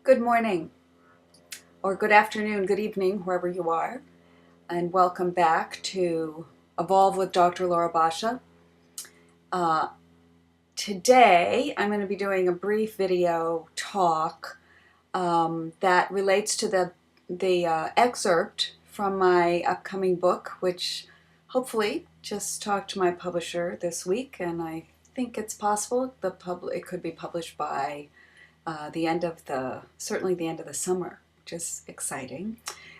Good morning, or good afternoon, good evening, wherever you are, and welcome back to Evolve with Dr. Laura Basha. Uh, Today, I'm going to be doing a brief video talk that relates to the excerpt from my upcoming book, which hopefully just talked to my publisher this week, and I think it's possible it could be published by certainly the end of the summer, which is exciting.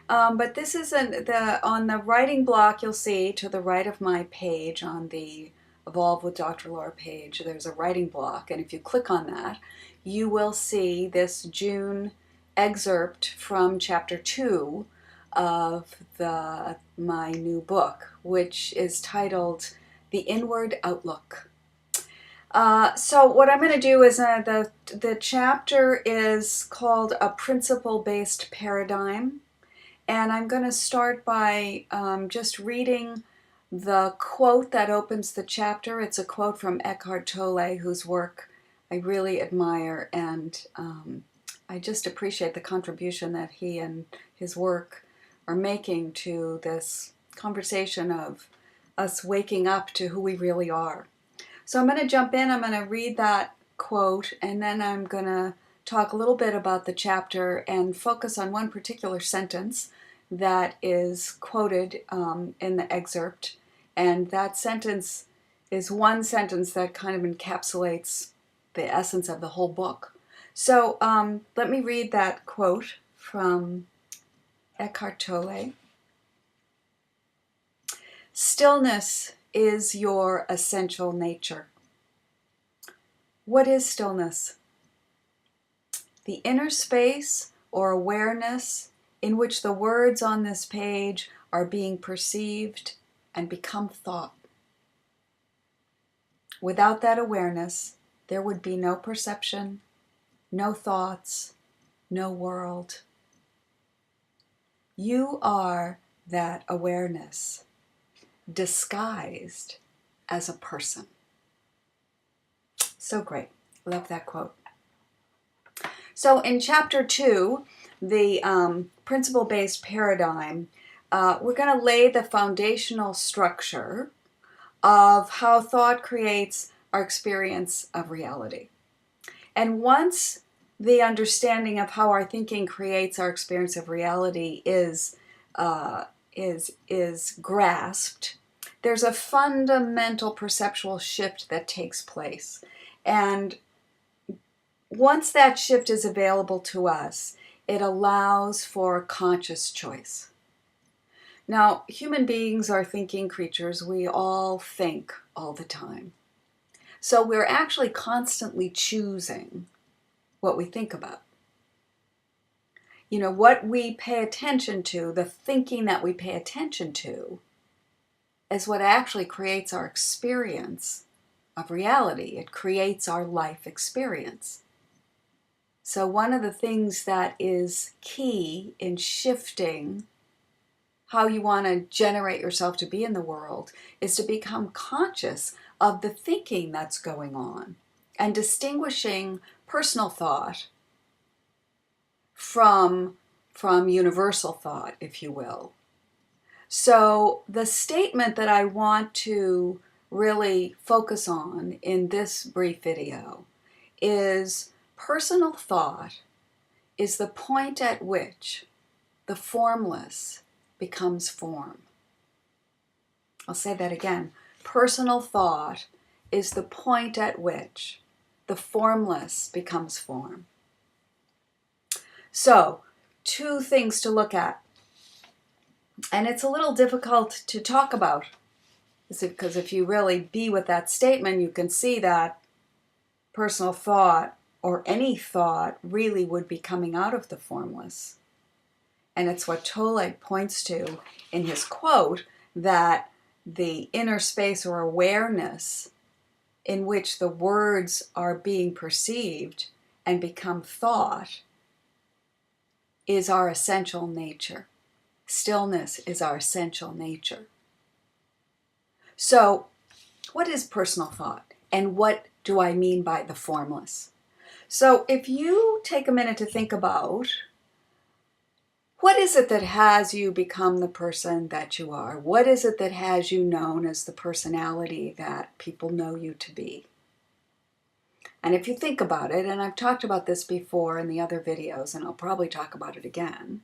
But this is on the writing block. You'll see to the right of my page on the Evolve with Dr. Laura page, there's a writing block, and if you click on that, you will see this June excerpt from chapter 2 of my new book, which is titled The Inward Outlook. So what I'm going to do is the chapter is called A Principle-Based Paradigm, and I'm going to start by just reading the quote that opens the chapter. It's a quote from Eckhart Tolle, whose work I really admire, and I just appreciate the contribution that he and his work are making to this conversation of us waking up to who we really are. So I'm going to jump in, I'm going to read that quote, and then I'm going to talk a little bit about the chapter and focus on one particular sentence that is quoted in the excerpt. And that sentence is one sentence that kind of encapsulates the essence of the whole book. So let me read that quote from Eckhart Tolle. Stillness is your essential nature. What is stillness? The inner space or awareness in which the words on this page are being perceived and become thought. Without that awareness, there would be no perception, no thoughts, no world. You are that awareness, disguised as a person. So great. Love that quote. So in chapter 2, the principle-based paradigm, we're going to lay the foundational structure of how thought creates our experience of reality. And once the understanding of how our thinking creates our experience of reality is grasped, there's a fundamental perceptual shift that takes place. And once that shift is available to us, it allows for conscious choice. Now, human beings are thinking creatures. We all think all the time. So we're actually constantly choosing what we think about. You know, what we pay attention to, the thinking that we pay attention to, is what actually creates our experience of reality. It creates our life experience. So one of the things that is key in shifting how you want to generate yourself to be in the world is to become conscious of the thinking that's going on and distinguishing personal thought from universal thought, if you will. So the statement that I want to really focus on in this brief video is personal thought is the point at which the formless becomes form. I'll say that again. Personal thought is the point at which the formless becomes form. So, two things to look at. And it's a little difficult to talk about, because if you really be with that statement, you can see that personal thought or any thought really would be coming out of the formless. And it's what Tolle points to in his quote, that the inner space or awareness in which the words are being perceived and become thought is our essential nature. Stillness is our essential nature. So, what is personal thought? And what do I mean by the formless? So if you take a minute to think about, what is it that has you become the person that you are? What is it that has you known as the personality that people know you to be? And if you think about it, and I've talked about this before in the other videos, and I'll probably talk about it again,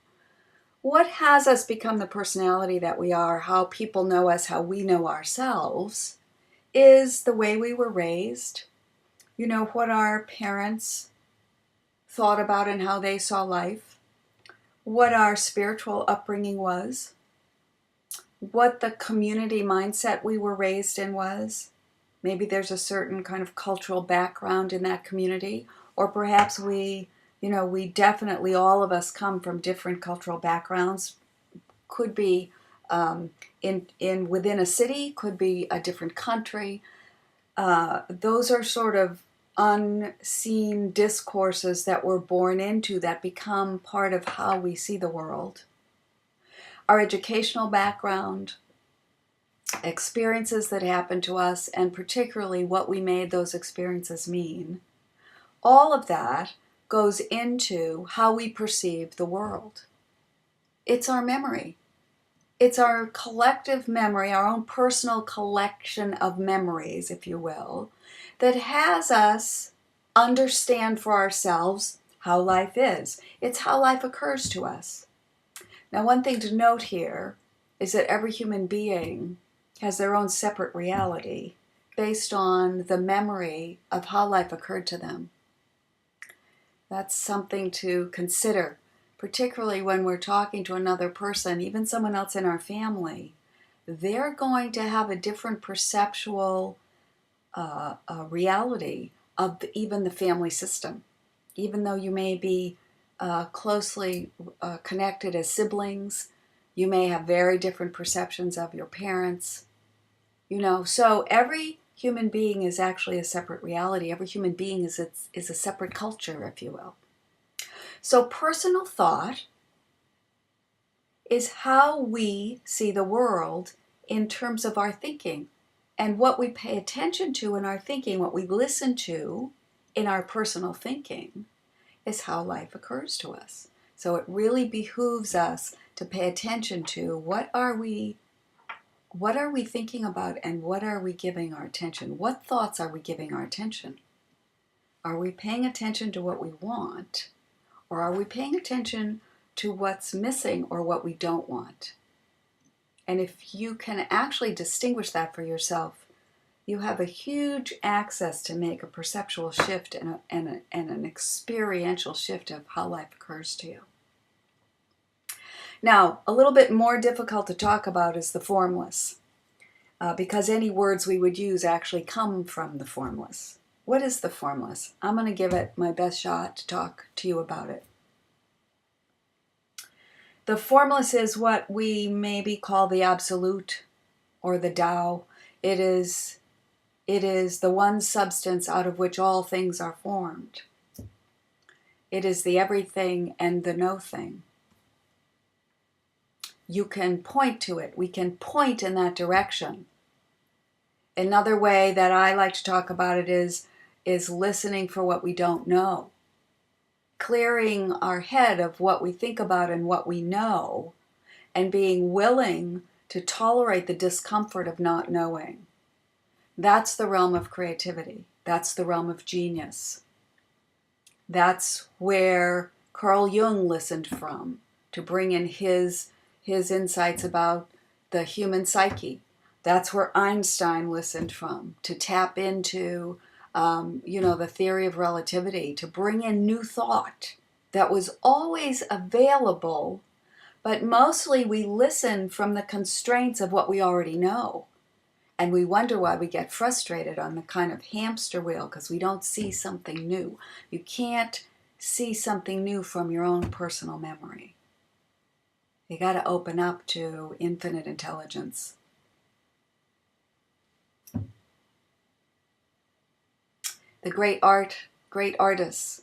what has us become the personality that we are, how people know us, how we know ourselves, is the way we were raised, what our parents thought about and how they saw life, what our spiritual upbringing was, what the community mindset we were raised in was. Maybe there's a certain kind of cultural background in that community, or perhaps we definitely, all of us come from different cultural backgrounds. Could be in within a city, could be a different country. Those are sort of unseen discourses that we're born into that become part of how we see the world. Our educational background, experiences that happened to us, and particularly what we made those experiences mean, all of that goes into how we perceive the world. It's our memory. It's our collective memory, our own personal collection of memories, if you will, that has us understand for ourselves how life is. It's how life occurs to us. Now, one thing to note here is that every human being has their own separate reality based on the memory of how life occurred to them. That's something to consider, particularly when we're talking to another person, even someone else in our family. They're going to have a different perceptual reality of even the family system. Even though you may be closely connected as siblings, you may have very different perceptions of your parents. So every human being is actually a separate reality. Every human being is a separate culture, if you will. So personal thought is how we see the world in terms of our thinking. And what we pay attention to in our thinking, what we listen to in our personal thinking, is how life occurs to us. So it really behooves us to pay attention to what are we thinking about, and what are we giving our attention? What thoughts are we giving our attention? Are we paying attention to what we want, or are we paying attention to what's missing or what we don't want? And if you can actually distinguish that for yourself, you have a huge access to make a perceptual shift and an experiential shift of how life occurs to you. Now, a little bit more difficult to talk about is the formless, because any words we would use actually come from the formless. What is the formless? I'm going to give it my best shot to talk to you about it. The formless is what we maybe call the absolute or the Tao. It is the one substance out of which all things are formed. It is the everything and the no thing. You can point to it. We can point in that direction. Another way that I like to talk about it is listening for what we don't know. Clearing our head of what we think about and what we know, and being willing to tolerate the discomfort of not knowing. That's the realm of creativity. That's the realm of genius. That's where Carl Jung listened from to bring in his insights about the human psyche. That's where Einstein listened from to tap into the theory of relativity, to bring in new thought that was always available, but mostly we listen from the constraints of what we already know. And we wonder why we get frustrated on the kind of hamster wheel, because we don't see something new. You can't see something new from your own personal memory. You got to open up to infinite intelligence. The great artists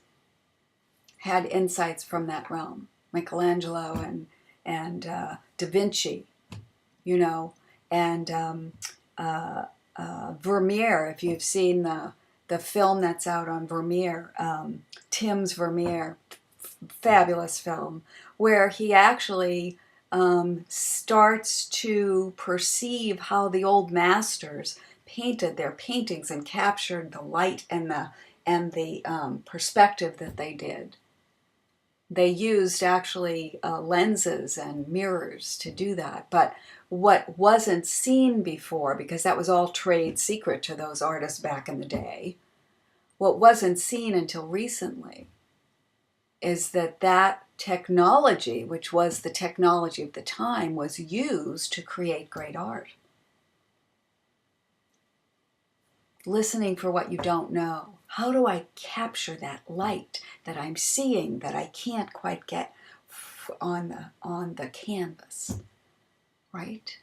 had insights from that realm. Michelangelo and Da Vinci, and Vermeer. If you've seen the the film that's out on Vermeer, Tim's Vermeer, fabulous film, where he actually starts to perceive how the old masters painted their paintings and captured the light and the perspective that they did. They used actually lenses and mirrors to do that. But what wasn't seen before, because that was all trade secret to those artists back in the day, what wasn't seen until recently is that technology, which was the technology of the time, was used to create great art. Listening for what you don't know. How do I capture that light that I'm seeing that I can't quite get on the canvas, right?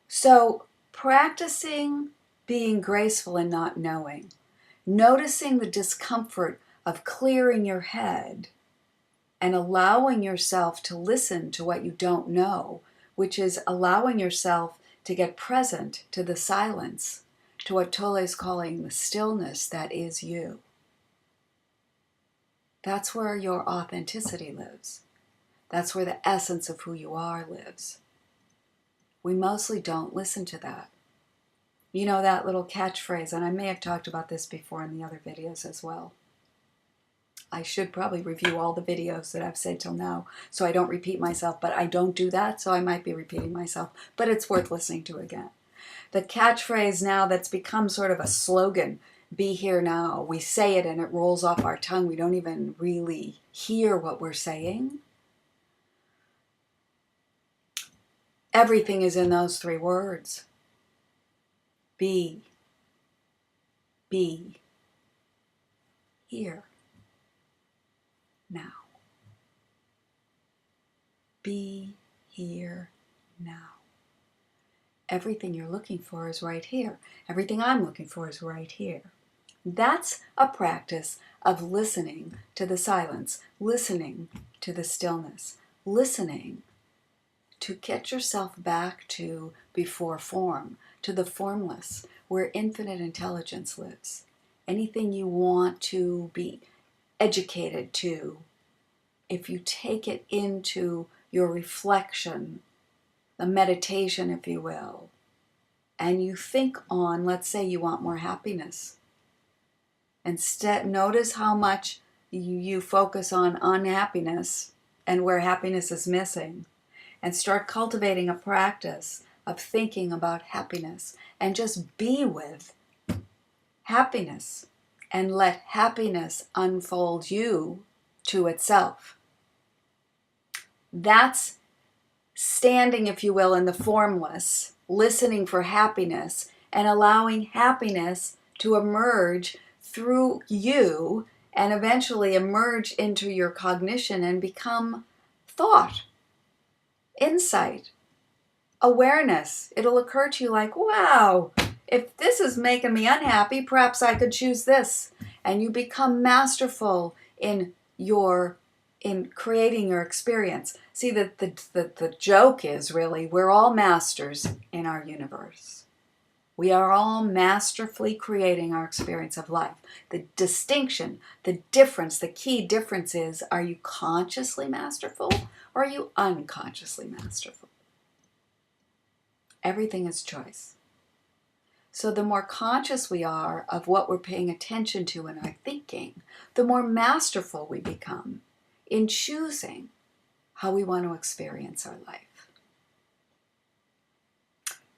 So practicing being graceful and not knowing, noticing the discomfort of clearing your head and allowing yourself to listen to what you don't know, which is allowing yourself to get present to the silence, to what Tolle is calling the stillness that is you. That's where your authenticity lives. That's where the essence of who you are lives. We mostly don't listen to that. You know that little catchphrase, and I may have talked about this before in the other videos as well. I should probably review all the videos that I've said till now so I don't repeat myself, but I don't do that, so I might be repeating myself, but it's worth listening to again. The catchphrase now that's become sort of a slogan, be here now. We say it and it rolls off our tongue. We don't even really hear what we're saying. Everything is in those 3 words. Be here now. Be here now. Everything you're looking for is right here. Everything I'm looking for is right here. That's a practice of listening to the silence, listening to the stillness, listening to get yourself back to before form, to the formless, where infinite intelligence lives. Anything you want to be educated to, if you take it into your reflection, the meditation, if you will, and you think on, let's say you want more happiness. Instead, notice how much you focus on unhappiness and where happiness is missing, and start cultivating a practice of thinking about happiness and just be with happiness and let happiness unfold you to itself. That's standing, if you will, in the formless, listening for happiness and allowing happiness to emerge through you and eventually emerge into your cognition and become thought, insight, awareness. It'll occur to you like, wow, if this is making me unhappy, perhaps I could choose this. And you become masterful in creating your experience. See, the joke is really, we're all masters in our universe. We are all masterfully creating our experience of life. The distinction, the difference, the key difference is, are you consciously masterful or are you unconsciously masterful? Everything is choice. So the more conscious we are of what we're paying attention to in our thinking, the more masterful we become in choosing how we want to experience our life.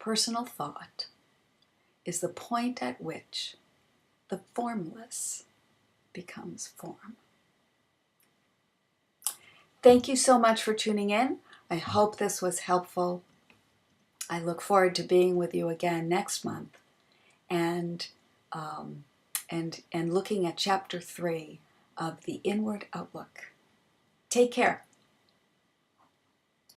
Personal thought is the point at which the formless becomes form. Thank you so much for tuning in. I hope this was helpful. I look forward to being with you again next month and looking at chapter 3 of the Inward Outlook. Take care.